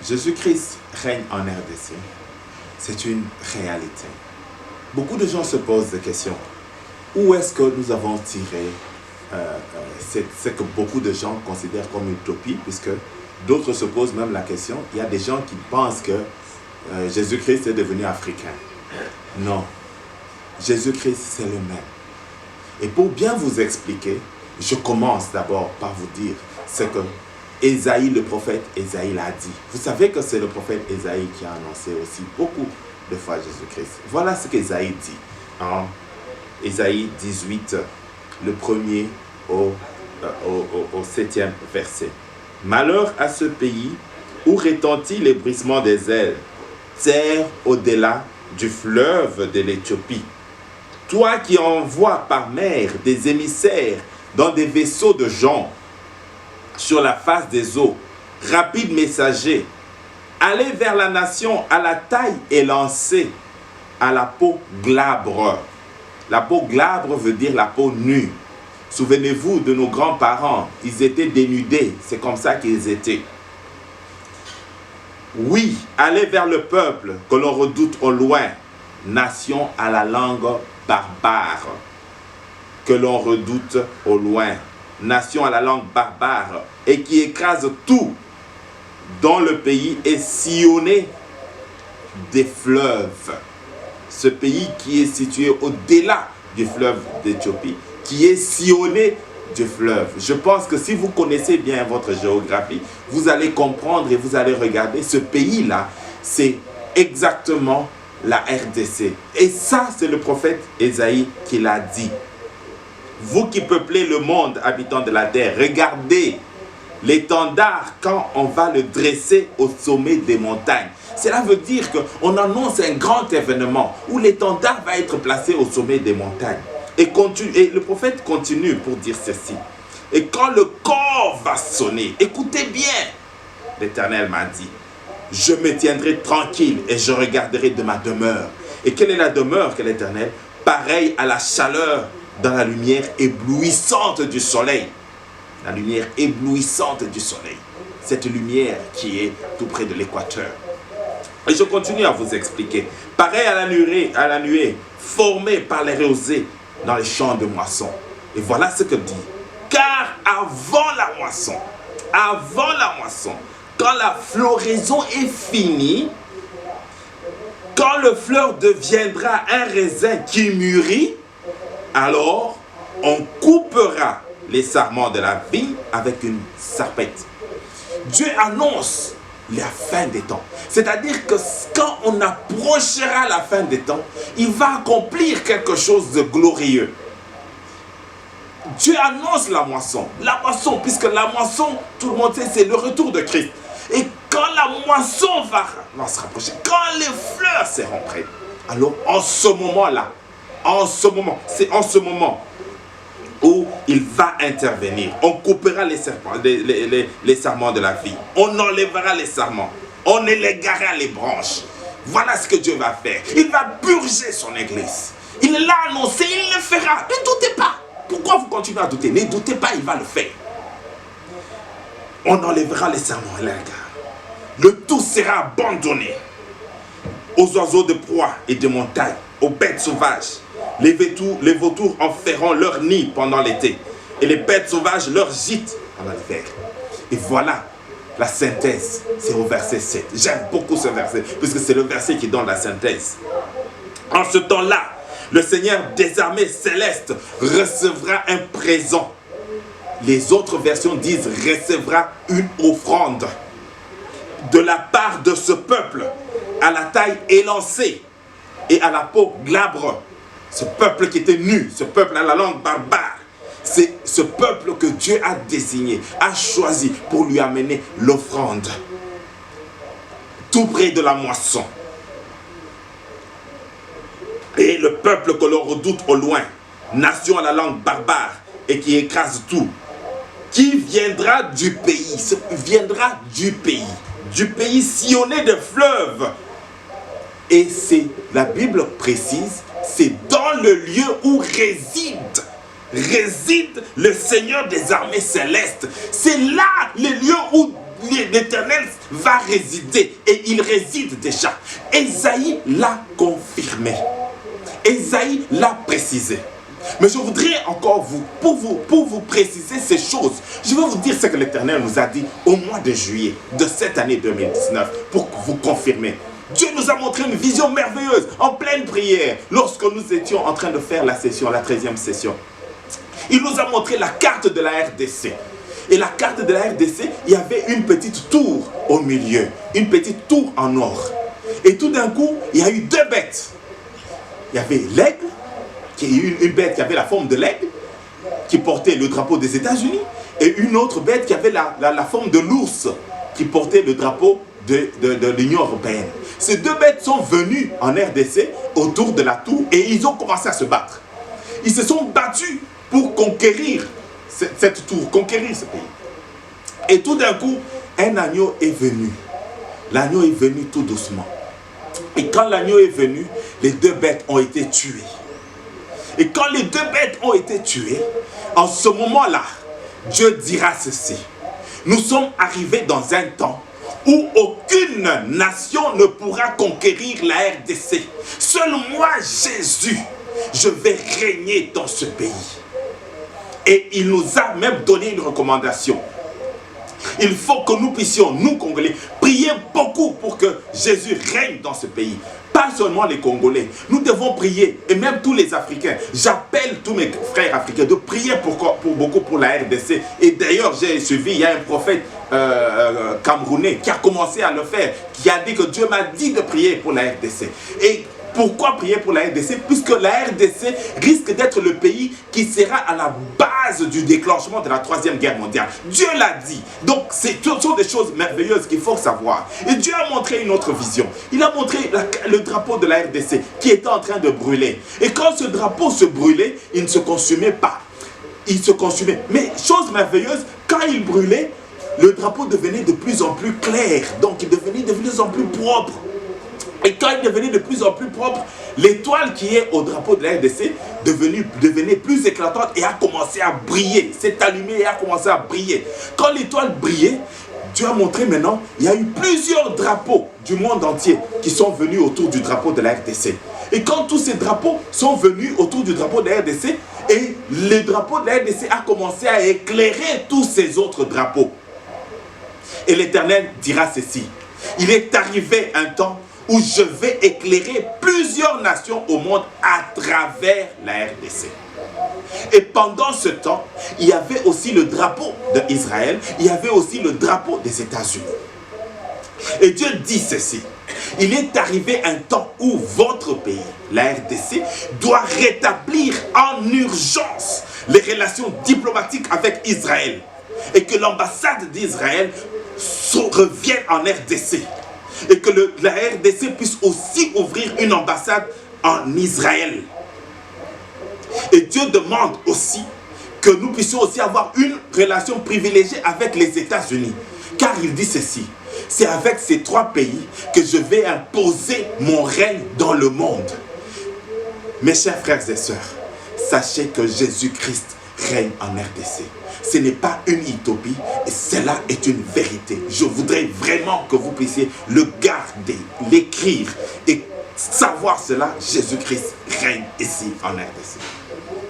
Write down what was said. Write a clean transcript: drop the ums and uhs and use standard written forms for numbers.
Jésus-Christ règne en RDC. C'est une réalité. Beaucoup de gens se posent des questions. Où est-ce que nous avons tiré ce que beaucoup de gens considèrent comme une utopie, puisque d'autres se posent même la question. Il y a des gens qui pensent que Jésus-Christ est devenu africain. Non. Jésus-Christ, c'est le même. Et pour bien vous expliquer, je commence d'abord par vous dire ce que Ésaïe, le prophète Ésaïe l'a dit. Vous savez que c'est le prophète Ésaïe qui a annoncé aussi beaucoup de fois Jésus-Christ. Voilà ce qu'Ésaïe dit. En Ésaïe 18, le premier au 7e verset. Malheur à ce pays où retentit les bruissements des ailes, terre au-delà du fleuve de l'Éthiopie. Toi qui envoies par mer des émissaires dans des vaisseaux de joncs sur la face des eaux, rapides messagers, allez vers la nation à la taille élancée, à la peau glabre. La peau glabre veut dire la peau nue. Souvenez-vous de nos grands-parents, ils étaient dénudés, c'est comme ça qu'ils étaient. Oui, allez vers le peuple que l'on redoute au loin, nation à la langue barbare, que l'on redoute au loin, nation à la langue barbare, et qui écrase tout, dont le pays est sillonné des fleuves. Ce pays qui est situé au-delà du fleuve d'Éthiopie, qui est sillonné du fleuve. Je pense que si vous connaissez bien votre géographie, vous allez comprendre et vous allez regarder ce pays-là, c'est exactement la RDC. Et ça, c'est le prophète Ésaïe qui l'a dit. Vous qui peuplez le monde, habitants de la terre, regardez l'étendard quand on va le dresser au sommet des montagnes. Cela veut dire qu'on annonce un grand événement où l'étendard va être placé au sommet des montagnes. Et le prophète continue pour dire ceci. Et quand le corps va sonner, écoutez bien, l'Éternel m'a dit, je me tiendrai tranquille et je regarderai de ma demeure. Et quelle est la demeure que l'Éternel? Pareil à la chaleur dans la lumière éblouissante du soleil. La lumière éblouissante du soleil. Cette lumière qui est tout près de l'équateur. Et je continue à vous expliquer. Pareil à la nuée formée par les rosées dans les champs de moisson. Et voilà ce que dit. Car avant la moisson, quand la floraison est finie, quand le fleur deviendra un raisin qui mûrit, alors on coupera les sarments de la vigne avec une sarpette. Dieu annonce la fin des temps. C'est-à-dire que quand on approchera la fin des temps, il va accomplir quelque chose de glorieux. Dieu annonce la moisson, puisque la moisson, tout le monde sait, c'est le retour de Christ. Et quand la moisson va se rapprocher, quand les fleurs seront prêtes, alors en ce moment-là, c'est en ce moment où il va intervenir. On coupera les sarments de la vie. On enlèvera les sarments. On élégara les branches. Voilà ce que Dieu va faire. Il va purger son église. Il l'a annoncé, il le fera. Ne doutez pas. Pourquoi vous continuez à douter? Ne doutez pas, il va le faire. On enlèvera les sarments et les regards. Le tout sera abandonné aux oiseaux de proie et de montagne, aux bêtes sauvages. Les vautours en feront leur nid pendant l'été. Et les bêtes sauvages leur gîte pendant l'hiver. Et voilà la synthèse. C'est au verset 7. J'aime beaucoup ce verset, puisque c'est le verset qui donne la synthèse. En ce temps-là, le Seigneur des armées célestes recevra un présent. Les autres versions disent recevra une offrande de la part de ce peuple à la taille élancée et à la peau glabre. Ce peuple qui était nu, ce peuple à la langue barbare, c'est ce peuple que Dieu a désigné, a choisi pour lui amener l'offrande. Tout près de la moisson. Et le peuple que l'on redoute au loin, nation à la langue barbare et qui écrase tout, qui viendra du pays, du pays sillonné de fleuves. Et c'est, la Bible précise, c'est dans le lieu où réside le Seigneur des armées célestes. C'est là le lieu où l'Éternel va résider et il réside déjà. Ésaïe l'a confirmé. Ésaïe l'a précisé. Mais je voudrais encore pour vous préciser ces choses, je vais vous dire ce que l'Éternel nous a dit au mois de juillet de cette année 2019 pour vous confirmer. Dieu nous a montré une vision merveilleuse en pleine prière lorsque nous étions en train de faire la session, la 13e session. Il nous a montré la carte de la RDC. Et la carte de la RDC, il y avait une petite tour au milieu, une petite tour en or. Et tout d'un coup, il y a eu deux bêtes. Il y avait l'aigle, qui est une bête qui avait la forme de l'aigle, qui portait le drapeau des États-Unis, et une autre bête qui avait la forme de l'ours, qui portait le drapeau de l'Union européenne. Ces deux bêtes sont venues en RDC autour de la tour et ils ont commencé à se battre. Ils se sont battus pour conquérir cette tour, conquérir ce pays. Et tout d'un coup, un agneau est venu. L'agneau est venu tout doucement. Et quand l'agneau est venu, les deux bêtes ont été tuées. Et quand les deux bêtes ont été tuées, en ce moment-là, Dieu dira ceci. Nous sommes arrivés dans un temps où aucune nation ne pourra conquérir la RDC. Seul moi, Jésus, je vais régner dans ce pays. Et il nous a même donné une recommandation. Il faut que nous puissions, nous Congolais, prier beaucoup pour que Jésus règne dans ce pays. Pas seulement les Congolais. Nous devons prier, et même tous les Africains. J'appelle tous mes frères africains de prier beaucoup pour la RDC. Et d'ailleurs, j'ai suivi, il y a un prophète camerounais qui a commencé à le faire, qui a dit que Dieu m'a dit de prier pour la RDC. Et pourquoi prier pour la RDC? Puisque la RDC risque d'être le pays qui sera à la base du déclenchement de la 3e guerre mondiale. Dieu l'a dit. Donc, ce sont des choses merveilleuses qu'il faut savoir. Et Dieu a montré une autre vision. Il a montré le drapeau de la RDC qui était en train de brûler. Et quand ce drapeau se brûlait, il ne se consumait pas. Il se consumait. Mais chose merveilleuse, quand il brûlait, le drapeau devenait de plus en plus clair. Donc, il devenait de plus en plus propre. Et quand il devenait de plus en plus propre, l'étoile qui est au drapeau de la RDC devenait plus éclatante et a commencé à briller. S'est allumée et a commencé à briller. Quand l'étoile brillait, Dieu a montré maintenant, il y a eu plusieurs drapeaux du monde entier qui sont venus autour du drapeau de la RDC. Et quand tous ces drapeaux sont venus autour du drapeau de la RDC, et le drapeau de la RDC a commencé à éclairer tous ces autres drapeaux. Et l'Éternel dira ceci. Il est arrivé un temps où je vais éclairer plusieurs nations au monde à travers la RDC. Et pendant ce temps, il y avait aussi le drapeau d'Israël, il y avait aussi le drapeau des États-Unis. Et Dieu dit ceci. Il est arrivé un temps où votre pays, la RDC, doit rétablir en urgence les relations diplomatiques avec Israël. Et que l'ambassade d'Israël revienne en RDC. Et que la RDC puisse aussi ouvrir une ambassade en Israël. Et Dieu demande aussi que nous puissions aussi avoir une relation privilégiée avec les États-Unis. Car il dit ceci. C'est avec ces trois pays que je vais imposer mon règne dans le monde. Mes chers frères et sœurs, sachez que Jésus-Christ règne en RDC. Ce n'est pas une utopie, et cela est une vérité. Je voudrais vraiment que vous puissiez le garder, l'écrire et savoir cela. Jésus-Christ règne ici en RDC.